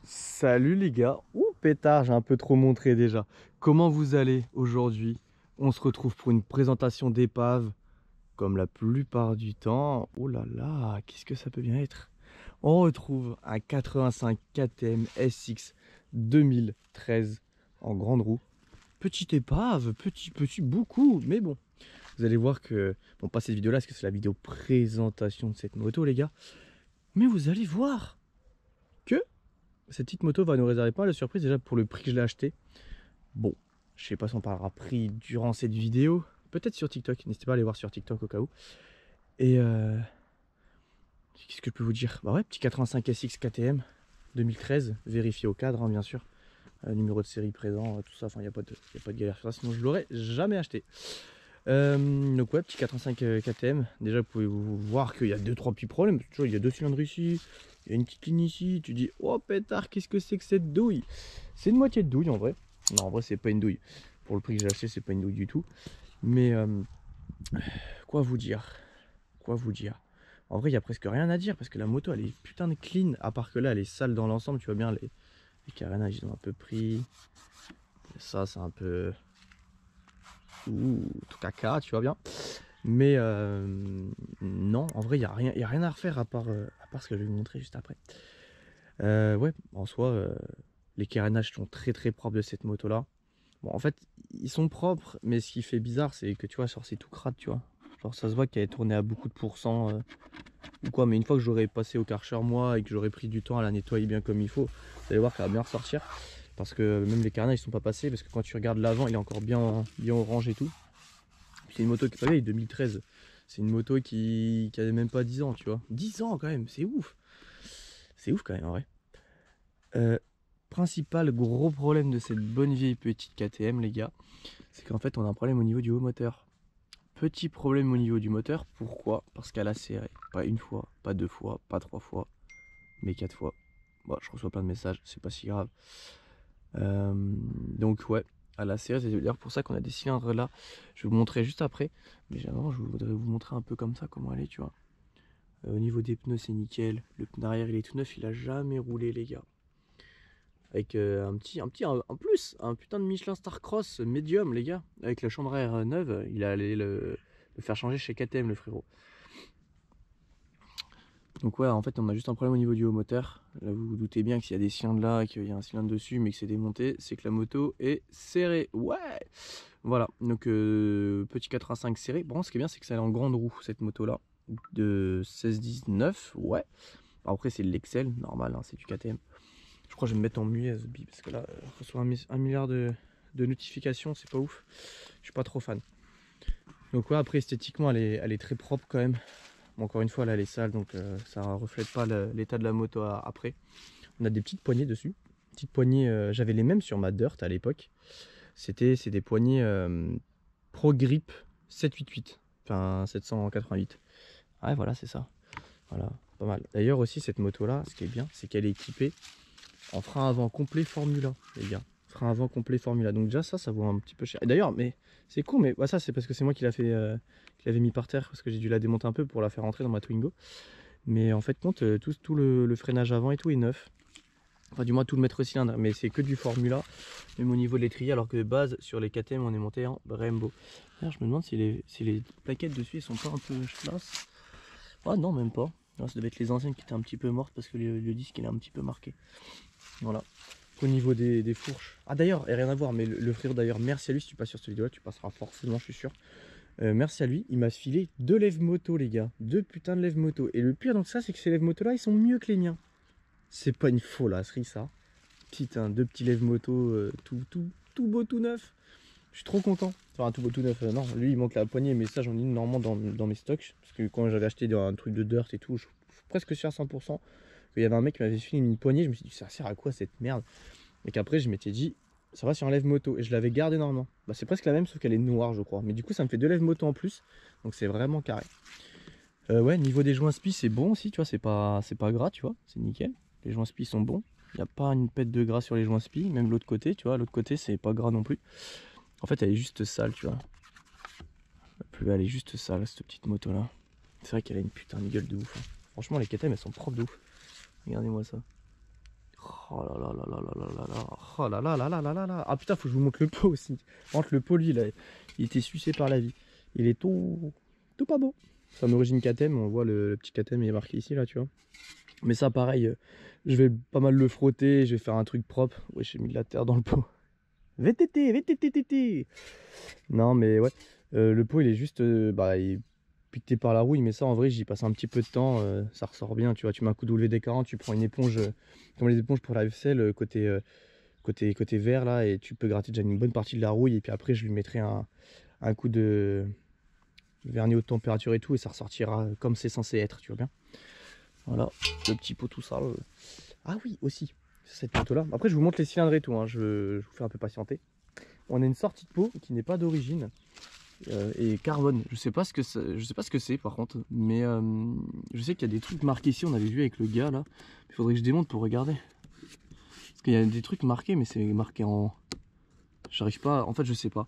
Salut les gars. Ouh pétard, j'ai un peu trop montré déjà. Comment vous allez aujourd'hui? On se retrouve pour une présentation d'épave, comme la plupart du temps. Oh là là, qu'est-ce que ça peut bien être? On retrouve un 85 KTM SX 2013 en grande roue. Petite épave, petit, beaucoup, mais bon. Vous allez voir que, bon, pas cette vidéo-là, parce que c'est la vidéo présentation de cette moto, les gars. Mais vous allez voir que cette petite moto va nous réserver pas mal de surprises déjà pour le prix que je l'ai acheté. Bon, je sais pas si on parlera prix durant cette vidéo. Peut-être sur TikTok, n'hésitez pas à aller voir sur TikTok au cas où. Et qu'est-ce que je peux vous dire? Bah ouais, petit 85 SX KTM 2013, vérifié au cadre, hein, bien sûr. Numéro de série présent, tout ça, enfin il n'y a pas de galère sur ça, sinon je l'aurais jamais acheté. Donc ouais, petit 85 KTM. Déjà, vous pouvez voir qu'il y a 2-3 petits problèmes. Tu vois, il y a 2 cylindres ici, il y a une petite ligne ici. Tu dis, oh pétard, qu'est-ce que c'est que cette douille? C'est une moitié de douille en vrai. Non, en vrai, c'est pas une douille. Pour le prix que j'ai acheté, c'est pas une douille du tout. Mais quoi vous dire? Quoi vous dire? En vrai, il y a presque rien à dire parce que la moto, elle est putain de clean. À part que là, elle est sale dans l'ensemble. Tu vois bien, les carénages, ils ont un peu pris. Ça, c'est un peu. Ouh, tout caca, tu vois bien. Mais non, en vrai, il y a rien à refaire à part ce que je vais vous montrer juste après. Ouais, en soi, les carénages sont très propres de cette moto-là. Bon, en fait, ils sont propres, mais ce qui fait bizarre, c'est que tu vois, genre, c'est tout crade, tu vois. Genre, ça se voit qu'elle est tournée à beaucoup de pourcents ou quoi. Mais une fois que j'aurais passé au Karcher, moi, et que j'aurais pris du temps à la nettoyer bien comme il faut, vous allez voir qu'elle va bien ressortir. Parce que même les carénages, ils sont pas passés, parce que quand tu regardes l'avant, il est encore bien orange et tout. C'est une moto qui est pas vieille, 2013. C'est une moto qui avait même pas 10 ans, tu vois. 10 ans quand même, c'est ouf. C'est ouf quand même en vrai. Principal gros problème de cette bonne vieille petite KTM, les gars, c'est qu'en fait on a un problème au niveau du haut moteur. Petit problème au niveau du moteur, pourquoi? Parce qu'elle a serré. Pas une fois, pas deux fois, pas trois fois, mais 4 fois. Bon, je reçois plein de messages, c'est pas si grave. Donc ouais, à la serré, c'est d'ailleurs pour ça qu'on a des cylindres là. Je vais vous montrer juste après, mais avant je voudrais vous montrer un peu comme ça comment elle est, tu vois. Au niveau des pneus, c'est nickel. Le pneu arrière il est tout neuf, il a jamais roulé, les gars. Avec un plus, un putain de Michelin Star Cross médium, les gars. Avec la chambre à air neuve, il allait le faire changer chez KTM, le frérot. Donc ouais, en fait on a juste un problème au niveau du haut moteur. Là vous vous doutez bien que s'il y a des cylindres là et qu'il y a un cylindre dessus mais que c'est démonté, c'est que la moto est serrée. Ouais. Voilà, donc petit 85 serré. Bon, ce qui est bien c'est que ça est en grande roue cette moto là. De 16-19, ouais. Après c'est l'Excel, normal, hein, c'est du KTM. Je crois que je vais me mettre en USB parce que là je reçois un milliard de notifications, c'est pas ouf. Je suis pas trop fan. Donc ouais, après esthétiquement elle est très propre quand même. Bon, encore une fois, là, elle est sale, donc ça reflète pas l'état de la moto après. On a des petites poignées dessus. Petites poignées, j'avais les mêmes sur ma Dirt à l'époque. C'est des poignées Pro Grip 788, enfin 788. Ouais, voilà, c'est ça. Voilà, pas mal. D'ailleurs aussi, cette moto-là, ce qui est bien, c'est qu'elle est équipée en frein avant complet Formula, les gars. Frein avant complet Formula. Donc déjà, ça vaut un petit peu cher. Et d'ailleurs, mais c'est con, mais bah, ça, c'est parce que c'est moi qui l'avais mis par terre, parce que j'ai dû la démonter un peu pour la faire rentrer dans ma Twingo. Mais en fait, compte, tout le freinage avant et tout est neuf. Enfin, du moins, tout le maître cylindre, mais c'est que du Formula, même au niveau de l'étrier, alors que de base, sur les KTM, on est monté en Brembo. D'ailleurs, je me demande si les plaquettes dessus, elles sont pas un peu chlasse. Ah non, même pas. Non, ça devait être les anciennes qui étaient un petit peu mortes, parce que le disque, il est un petit peu marqué. Voilà. Au niveau des fourches. Ah d'ailleurs, rien à voir, mais le frère d'ailleurs, merci à lui, si tu passes sur cette vidéo là, tu passeras forcément, je suis sûr. Merci à lui, il m'a filé 2 lève moto, les gars. 2 putains de lève moto. Et le pire dans ça, c'est que ces lève moto là, ils sont mieux que les miens. C'est pas une folasserie ça. Putain, 2 petits lève moto tout beau, tout neuf. Je suis trop content. Enfin, tout beau, tout neuf. Non, lui il manque la poignée, mais ça j'en ai une normalement dans mes stocks. Parce que quand j'avais acheté un truc de dirt et tout, je suis presque sûr à 100%. Il y avait un mec qui m'avait filé une poignée, je me suis dit, ça sert à quoi cette merde? Et qu'après, je m'étais dit, ça va sur un lève moto. Et je l'avais gardé normalement. Bah, c'est presque la même, sauf qu'elle est noire, je crois. Mais du coup, ça me fait 2 lève moto en plus. Donc, c'est vraiment carré. Ouais, niveau des joints spi, c'est bon aussi, tu vois. C'est pas gras, tu vois. C'est nickel. Les joints spi sont bons. Il n'y a pas une pète de gras sur les joints spi. Même l'autre côté, tu vois. L'autre côté, c'est pas gras non plus. En fait, elle est juste sale, tu vois. Elle est juste sale, cette petite moto là. C'est vrai qu'elle a une putain de gueule de ouf. Hein. Franchement, les KTM, elles sont propres de ouf. Regardez-moi ça. Oh là là là là là là là là. Oh là là là là là là là. Ah putain, faut que je vous montre le pot aussi. Par contre, le pot, lui, il était sucé par la vie. Il est tout pas beau. C'est en origine KTM, on voit le petit KTM, il est marqué ici, là, tu vois. Mais ça, pareil, je vais pas mal le frotter, je vais faire un truc propre. Ouais, j'ai mis de la terre dans le pot. VTT, VTT, VTT. Non, mais ouais, le pot, il est juste, bah, il est piqué par la rouille, mais ça, en vrai, j'y passe un petit peu de temps, ça ressort bien, tu vois. Tu mets un coup de WD-40, tu prends une éponge, comme les éponges pour la vaisselle, côté vert, là, et tu peux gratter déjà une bonne partie de la rouille, et puis après, je lui mettrai un coup de vernis haute température et tout, et ça ressortira comme c'est censé être, tu vois bien. Voilà, le petit pot tout sale. Ah oui, aussi, cette moto là. Après, je vous montre les cylindres et tout, hein. Je vous fais un peu patienter. On a une sortie de pot qui n'est pas d'origine et carbone. Je sais pas ce que c'est par contre, mais je sais qu'il y a des trucs marqués ici. On avait vu avec le gars là. Il faudrait que je démonte pour regarder. Parce qu'il y a des trucs marqués, mais c'est marqué en. J'arrive pas. En fait, je sais pas.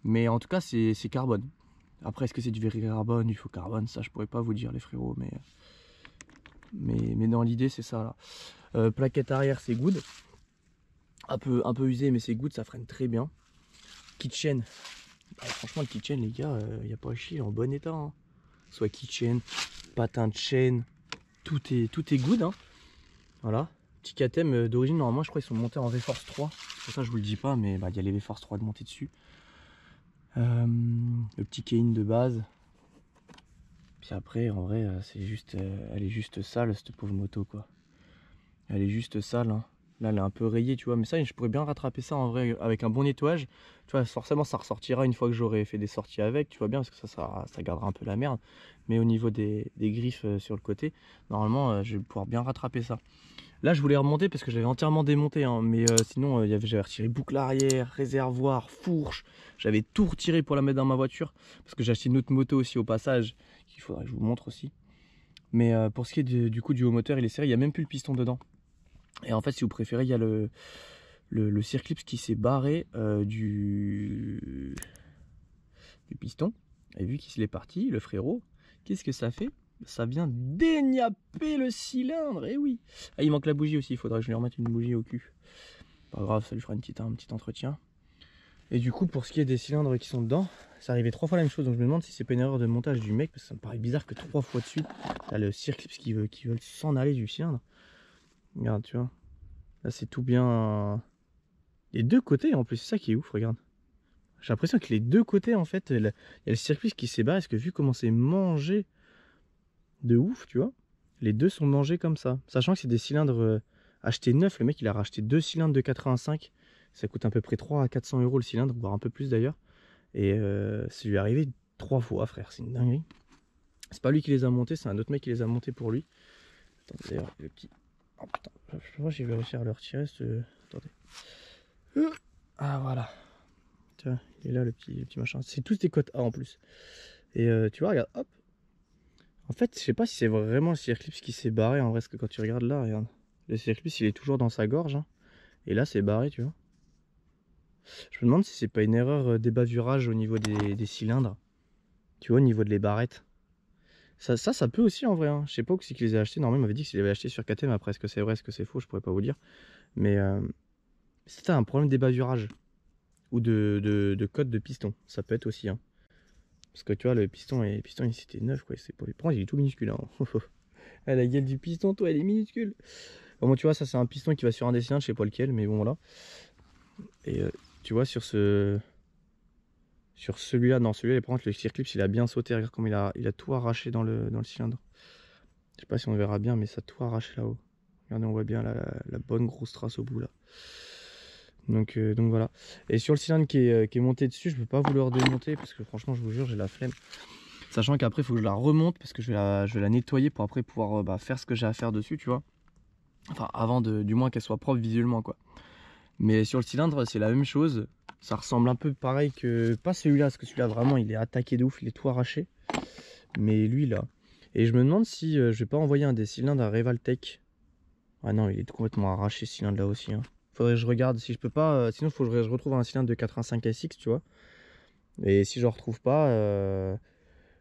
Mais en tout cas, c'est carbone. Après, est-ce que c'est du vrai carbone, du faux carbone? Ça, je pourrais pas vous dire, les frérots, mais dans l'idée, c'est ça là. Plaquette arrière, c'est good. Un peu usé, mais c'est good, ça freine très bien. Kitchen. Bah, franchement, le kitchen, les gars, il n'y a pas à chier, en bon état. Hein. Soit kitchen, patin de chaîne, tout est good. Hein. Voilà. Petit KTM d'origine, normalement, je crois qu'ils sont montés en V-Force 3. Pour ça, je vous le dis pas, mais bah, il y a les V-Force 3 de monter dessus. Le petit Kein de base. Puis après, en vrai, c'est juste, elle est juste sale, cette pauvre moto, quoi. Elle est juste sale. Hein. Là, elle est un peu rayée, tu vois. Mais ça, je pourrais bien rattraper ça en vrai avec un bon nettoyage. Tu vois, forcément, ça ressortira une fois que j'aurai fait des sorties avec. Tu vois bien, parce que ça gardera un peu la merde. Mais au niveau des griffes sur le côté, normalement, je vais pouvoir bien rattraper ça. Là, je voulais remonter parce que j'avais entièrement démonté. Hein, mais sinon, j'avais retiré boucle arrière, réservoir, fourche. J'avais tout retiré pour la mettre dans ma voiture. Parce que j'ai acheté une autre moto aussi au passage. Qu'il faudrait que je vous montre aussi. Mais pour ce qui est du coup du haut moteur, il est serré. Il n'y a même plus le piston dedans. Et en fait, si vous préférez, il y a le circlips qui s'est barré du piston. Et vu qu'il est parti, le frérot, qu'est-ce que ça fait? Ça vient dégnapper le cylindre. Et oui. Ah, il manque la bougie aussi. Il faudra que je lui remette une bougie au cul. Pas grave, ça lui fera un petit entretien. Et du coup, pour ce qui est des cylindres qui sont dedans, ça arrivait 3 fois la même chose. Donc je me demande si c'est pas une erreur de montage du mec. Parce que ça me paraît bizarre que 3 fois de suite, t'as le circlips qui veut s'en aller du cylindre. Regarde, tu vois. Là, c'est tout bien. Les deux côtés, en plus, c'est ça qui est ouf, regarde. J'ai l'impression que les deux côtés, en fait, il y a le circuit qui s'est barré. Parce que vu comment c'est mangé de ouf, tu vois, les deux sont mangés comme ça. Sachant que c'est des cylindres achetés neufs. Le mec, il a racheté 2 cylindres de 85. Ça coûte à peu près 300 à 400 euros le cylindre, voire un peu plus d'ailleurs. Et ça lui est arrivé 3 fois, frère. C'est une dinguerie. C'est pas lui qui les a montés, c'est un autre mec qui les a montés pour lui. Attendez, d'ailleurs, le petit. Oh putain, je sais pas si je vais réussir à le retirer. Attendez. Ah voilà. Tu vois, il est là le petit machin. C'est tous des cotes A en plus. Et tu vois, regarde, hop. En fait, je sais pas si c'est vraiment le circlips qui s'est barré en vrai, parce que quand tu regardes là, regarde. Le circlips il est toujours dans sa gorge. Hein, et là, c'est barré, tu vois. Je me demande si c'est pas une erreur d'ébasurage au niveau des cylindres. Tu vois, au niveau de les barrettes. Ça peut aussi en vrai. Hein. Je sais pas où c'est qu'il les a achetés. Normalement, il m'avait dit qu'il les avait achetés sur KTM. Après, est-ce que c'est vrai, est-ce que c'est faux, je pourrais pas vous dire. Mais c'était un problème d'ébasurage. Ou de code de piston. Ça peut être aussi. Hein. Parce que tu vois, le piston c'était neuf. Quoi. Pour moi, il est tout minuscule. Hein. Ah, la gueule du piston, toi, elle est minuscule. Bon, tu vois, ça, c'est un piston qui va sur un des cylindres. Je sais pas lequel, mais bon, voilà. Et tu vois, sur celui-là, non, celui-là, par contre, le circlips, il a bien sauté. Regarde comme il a tout arraché dans le cylindre. Je sais pas si on verra bien, mais ça a tout arraché là-haut. Regardez, on voit bien la bonne grosse trace au bout là. Donc voilà. Et sur le cylindre qui est monté dessus, je peux pas vous le redémonter parce que franchement, je vous jure, j'ai la flemme. Sachant qu'après, il faut que je la remonte parce que je vais la nettoyer pour après pouvoir faire ce que j'ai à faire dessus, tu vois. Enfin, avant du moins qu'elle soit propre visuellement, quoi. Mais sur le cylindre, c'est la même chose. Ça ressemble un peu pareil que... Pas celui-là, parce que celui-là, vraiment, il est attaqué de ouf, il est tout arraché. Mais lui, là. Et je me demande si je vais pas envoyer un des cylindres à Revaltech. Ah non, il est complètement arraché, ce cylindre-là aussi. Hein. Faudrait que je regarde si je peux pas... sinon, il faut que je retrouve un cylindre de 85 SX, tu vois. Et si je ne retrouve pas,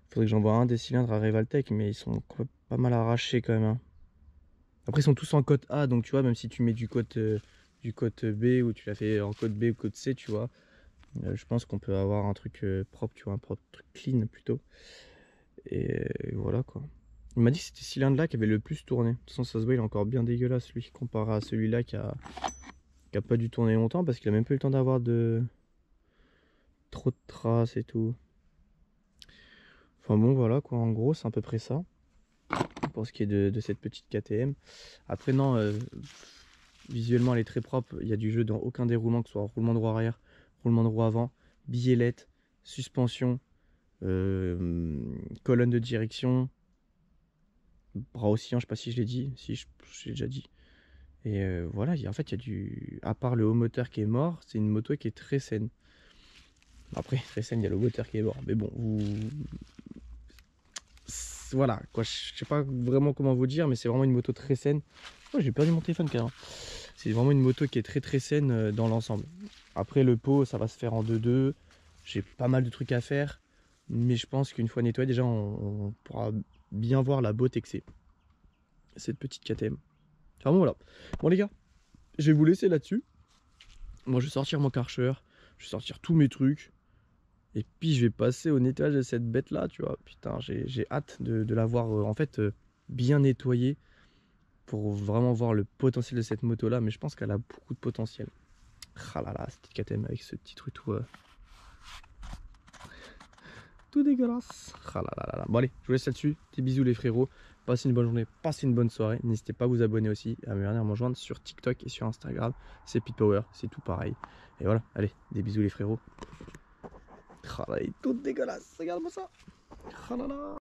faudrait que j'envoie un des cylindres à Revaltech. Mais ils sont pas mal arrachés quand même. Hein. Après ils sont tous en côte A, donc tu vois, même si tu mets du côte B ou tu l'as fait en côte B ou côte C, tu vois, je pense qu'on peut avoir un truc propre, tu vois, un propre truc clean plutôt. Et voilà quoi. Il m'a dit que c'était ce cylindre là qui avait le plus tourné. De toute façon ça se voit, il est encore bien dégueulasse lui comparé à celui-là qui a pas dû tourner longtemps parce qu'il a même pas eu le temps d'avoir trop de traces et tout. Enfin bon voilà quoi, en gros c'est à peu près ça pour ce qui est de cette petite KTM. Après non, visuellement elle est très propre, il y a du jeu dans aucun des roulements, que ce soit roulement de roue arrière, roulement de roue avant, biellette, suspension, colonne de direction, bras oscillant, je sais pas si je l'ai dit, si j'ai déjà dit. Et voilà, en fait il y a du... À part le haut moteur qui est mort, c'est une moto qui est très saine. Après, très saine, il y a le moteur qui est mort. Mais bon, voilà, quoi, je sais pas vraiment comment vous dire, mais c'est vraiment une moto très saine. Oh, j'ai perdu mon téléphone carrément. C'est vraiment une moto qui est très saine dans l'ensemble. Après le pot, ça va se faire en 2-2. J'ai pas mal de trucs à faire, mais je pense qu'une fois nettoyé, déjà on pourra bien voir la beauté que c'est cette petite KTM. Enfin bon voilà. Bon les gars, je vais vous laisser là-dessus. Moi je vais sortir mon Karcher, je vais sortir tous mes trucs. Et puis je vais passer au nettoyage de cette bête là, tu vois. Putain, j'ai hâte de la voir en fait bien nettoyée pour vraiment voir le potentiel de cette moto là. Mais je pense qu'elle a beaucoup de potentiel. Ah là là, cette petite KTM avec ce petit truc tout dégueulasse. Ah là là là là. Bon allez, je vous laisse là-dessus. Des bisous les frérots. Passez une bonne journée, passez une bonne soirée. N'hésitez pas à vous abonner aussi, à me venir me rejoindre sur TikTok et sur Instagram. C'est Pete Power, c'est tout pareil. Et voilà, allez, des bisous les frérots. Ah là, elle est toute dégueulasse, regarde-moi ça. Ah là là.